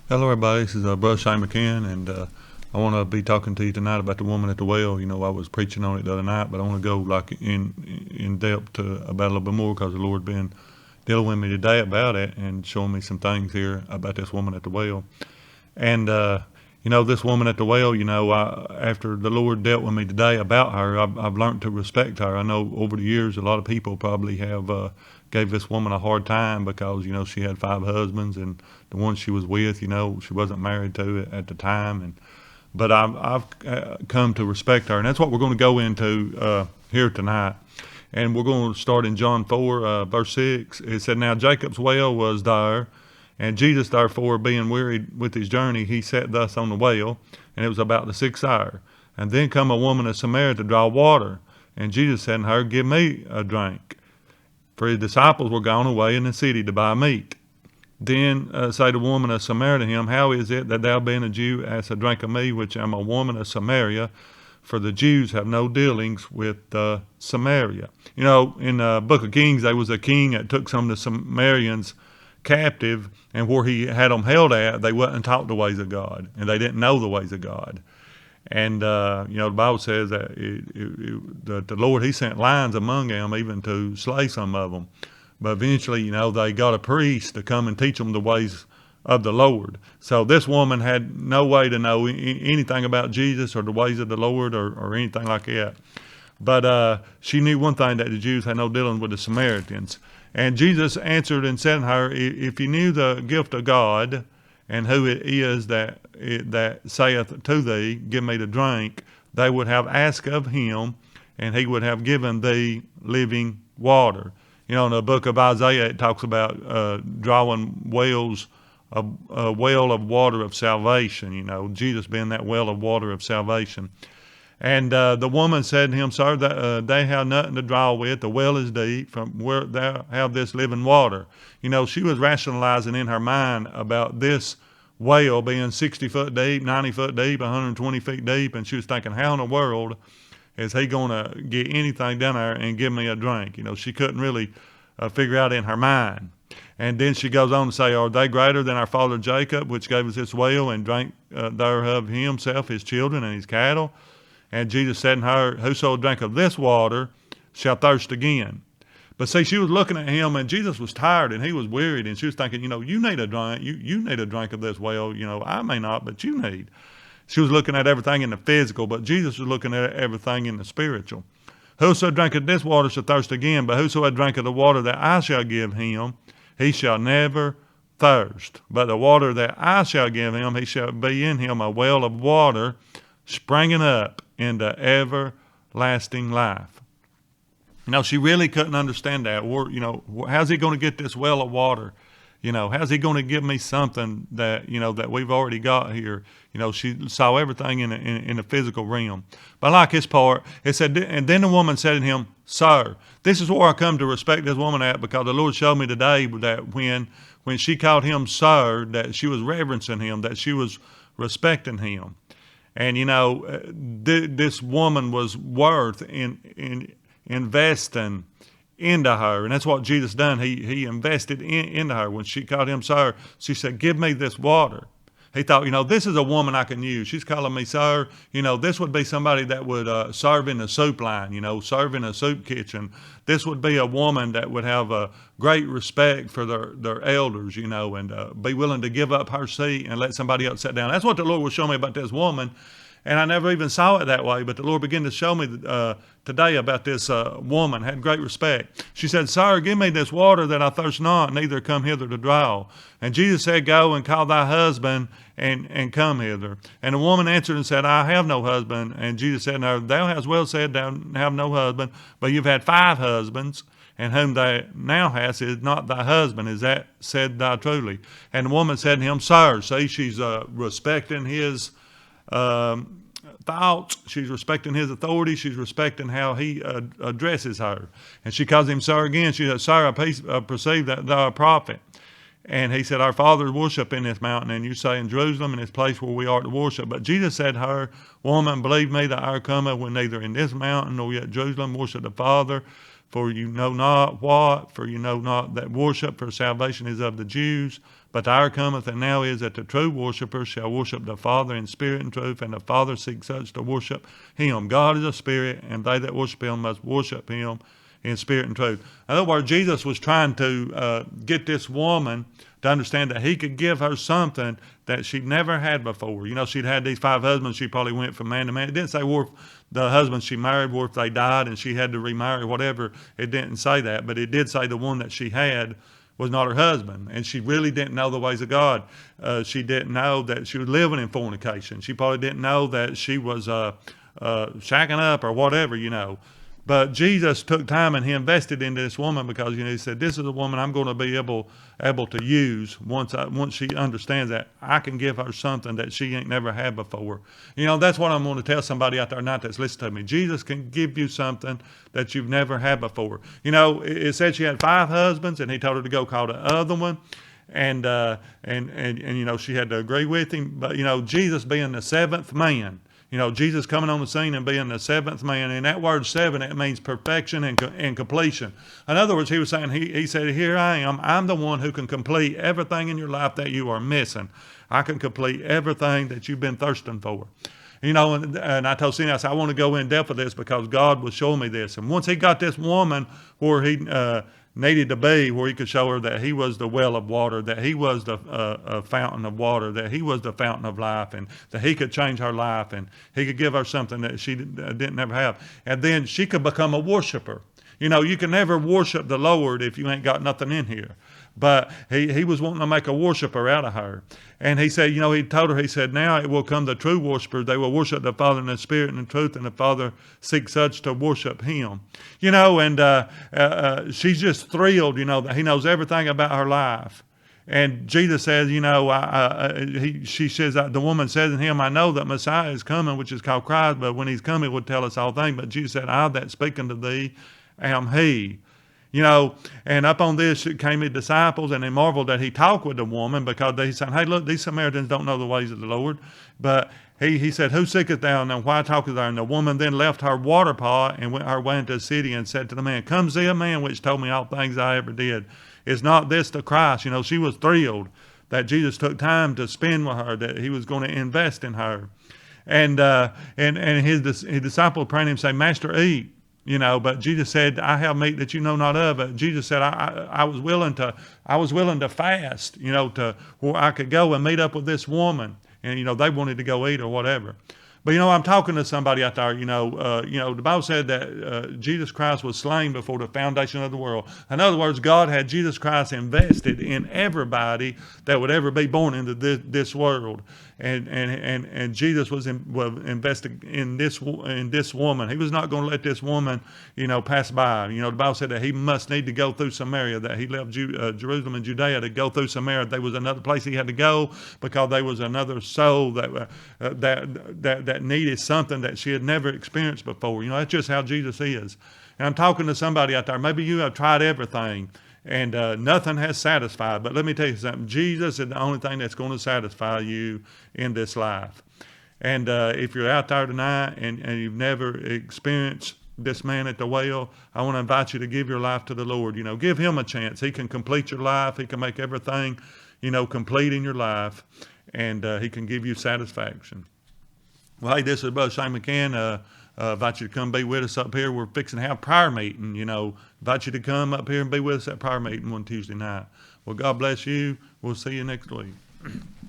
Hello, everybody. This is Brother Shane McCann, and I want to be talking to you tonight about the woman at the well. I was preaching on it the other night, but I want to go in depth about a little bit more because the Lord been dealing with me today about it and showing me some things here about this woman at the well. And this woman at the well, after the Lord dealt with me today about her, I've learned to respect her. I know over the years, a lot of people probably have gave this woman a hard time because she had 5 husbands, and the one she was with, she wasn't married to it at the time. But I've come to respect her, and that's what we're going to go into here tonight. And we're going to start in John 4, verse 6. It said, "Now Jacob's well was there, and Jesus, therefore, being wearied with his journey, he sat thus on the well, and it was about the 6th hour. And then come a woman of Samaria to draw water. And Jesus said unto her, Give me a drink. For his disciples were gone away in the city to buy meat. Then said the woman of Samaria to him, How is it that thou, being a Jew, ask a drink of me, which am a woman of Samaria? For the Jews have no dealings with Samaria." In the book of Kings, there was a king that took some of the Samaritans captive, and where he had them held at, they wouldn't talk the ways of God, and they didn't know the ways of God. And the Bible says that the Lord, he sent lions among them even to slay some of them. But eventually, they got a priest to come and teach them the ways of the Lord. So this woman had no way to know anything about Jesus or the ways of the Lord or anything like that. But she knew one thing, that the Jews had no dealing with the Samaritans. And Jesus answered and said to her, If you knew the gift of God, and who it is that saith to thee, Give me to drink, they would have asked of him, and he would have given thee living water. In the book of Isaiah, it talks about drawing wells, a well of water of salvation, Jesus being that well of water of salvation. And the woman said to him, Sir, they have nothing to draw with. The well is deep. From where thou have this living water. She was rationalizing in her mind about this well being 60 foot deep, 90 foot deep, 120 feet deep. And she was thinking, how in the world is he going to get anything down there and give me a drink? She couldn't really figure out in her mind. And then she goes on to say, Are they greater than our father Jacob, which gave us this well and drank thereof himself, his children, and his cattle? And Jesus said unto her, Whoso drink of this water shall thirst again. But see, she was looking at him, and Jesus was tired, and he was wearied, and she was thinking, you need a drink. You need a drink of this well. I may not, but you need. She was looking at everything in the physical, but Jesus was looking at everything in the spiritual. Whoso drinketh this water shall thirst again, but whoso drinketh the water that I shall give him, he shall never thirst. But the water that I shall give him, he shall be in him a well of water springing up into everlasting life. She really couldn't understand that. How's he going to get this well of water? How's he going to give me something that, that we've already got here? She saw everything in the physical realm. But I like his part. It said, and then the woman said to him, Sir, this is where I come to respect this woman at, because the Lord showed me today that when she called him sir, that she was reverencing him, that she was respecting him. And, this woman was worth in investing into her. And that's what Jesus done. He invested into her. When she called him sir, she said, Give me this water. He thought, this is a woman I can use. She's calling me sir. This would be somebody that would serve in the soup line, serve in a soup kitchen. This would be a woman that would have a great respect for their elders, and be willing to give up her seat and let somebody else sit down. That's what the Lord was showing me about this woman. And I never even saw it that way, but the Lord began to show me today about this woman, had great respect. She said, Sir, give me this water that I thirst not, neither come hither to draw. And Jesus said, Go and call thy husband and come hither. And the woman answered and said, I have no husband. And Jesus said, No, thou hast well said, thou have no husband, but you've had 5 husbands, and whom thou now hast is not thy husband. Is that said thou truly? And the woman said to him, Sir. See, she's respecting his thoughts. She's respecting his authority. She's respecting how he addresses her. And she calls him sir again. She said, Sir, I perceive that thou art a prophet. And he said, Our fathers worship in this mountain, and you say in Jerusalem, in this place where we are to worship. But Jesus said to her, Woman, believe me, the hour cometh when neither in this mountain nor yet Jerusalem worship the Father. For you know not what, for you know not that worship for salvation is of the Jews. But the hour cometh, and now is, that the true worshipers shall worship the Father in spirit and truth, and the Father seeks such to worship him. God is a spirit, and they that worship him must worship him in spirit and truth. In other words, Jesus was trying to get this woman to understand that he could give her something that she'd never had before. You know, she'd had these 5 husbands. She probably went from man to man. It didn't say if the husbands she married were if they died and she had to remarry, whatever. It didn't say that, but it did say the one that she had was not her husband, and she really didn't know the ways of God. She didn't know that she was living in fornication. She probably didn't know that she was shacking up or whatever, you know. But Jesus took time and he invested into this woman because, you know, he said, this is a woman I'm going to be able to use once she understands that I can give her something that she ain't never had before. You know, that's what I'm going to tell somebody out there tonight that's listening to me. Jesus can give you something that you've never had before. You know, it said she had 5 husbands and he told her to go call the other one. And you know, she had to agree with him. But, you know, Jesus being the 7th man, you know, Jesus coming on the scene and being the 7th man. And that word 7, it means perfection and completion. In other words, he was saying, he said, here I am. I'm the one who can complete everything in your life that you are missing. I can complete everything that you've been thirsting for. You know, and I told Cindy, I said, I want to go in depth with this because God was showing me this. And once he got this woman where he needed to be, where he could show her that he was the well of water, that he was the fountain of water, that he was the fountain of life, and that he could change her life, and he could give her something that she didn't ever have. And then she could become a worshiper. You know, you can never worship the Lord if you ain't got nothing in here. But he was wanting to make a worshiper out of her. And he said, you know, he told her, he said, now it will come the true worshipers. They will worship the Father in the Spirit and in truth, and the Father seeks such to worship him. You know, and she's just thrilled, you know, that he knows everything about her life. And Jesus says, you know, she says, the woman says in him, I know that Messiah is coming, which is called Christ, but when he's coming, he will tell us all things. But Jesus said, I that speak unto thee am he. You know, and up on this came his disciples, and they marveled that he talked with the woman, because they said, hey, look, these Samaritans don't know the ways of the Lord. But he said, who seeketh thou, and why talkest thou? And the woman then left her water pot and went her way into the city and said to the man, come see a man which told me all things I ever did. Is not this the Christ? You know, she was thrilled that Jesus took time to spend with her, that he was going to invest in her. And his disciple prayed him, say, Master, eat. You know, but Jesus said, I have meat that you know not of. But Jesus said, I was willing to fast, you know, to where I could go and meet up with this woman. And, you know, they wanted to go eat or whatever. But, you know, I'm talking to somebody out there, you know, the Bible said that Jesus Christ was slain before the foundation of the world. In other words, God had Jesus Christ invested in everybody that would ever be born into this world. And Jesus was invested in this woman. He was not going to let this woman, you know, pass by. You know, the Bible said that he must need to go through Samaria, that he left Jerusalem and Judea to go through Samaria. There was another place he had to go because there was another soul that needed something that she had never experienced before. You know, that's just how Jesus is. And I'm talking to somebody out there. Maybe you have tried everything, and nothing has satisfied. But let me tell you something. Jesus is the only thing that's going to satisfy you in this life. And if you're out there tonight and you've never experienced this man at the well, I want to invite you to give your life to the Lord. You know, give him a chance. He can complete your life. He can make everything, you know, complete in your life. And he can give you satisfaction. Well, hey, this is Brother Shane McCann. Invite you to come be with us up here. We're fixing to have prayer meeting, you know. Invite you to come up here and be with us at prayer meeting one Tuesday night. Well, God bless you. We'll see you next week.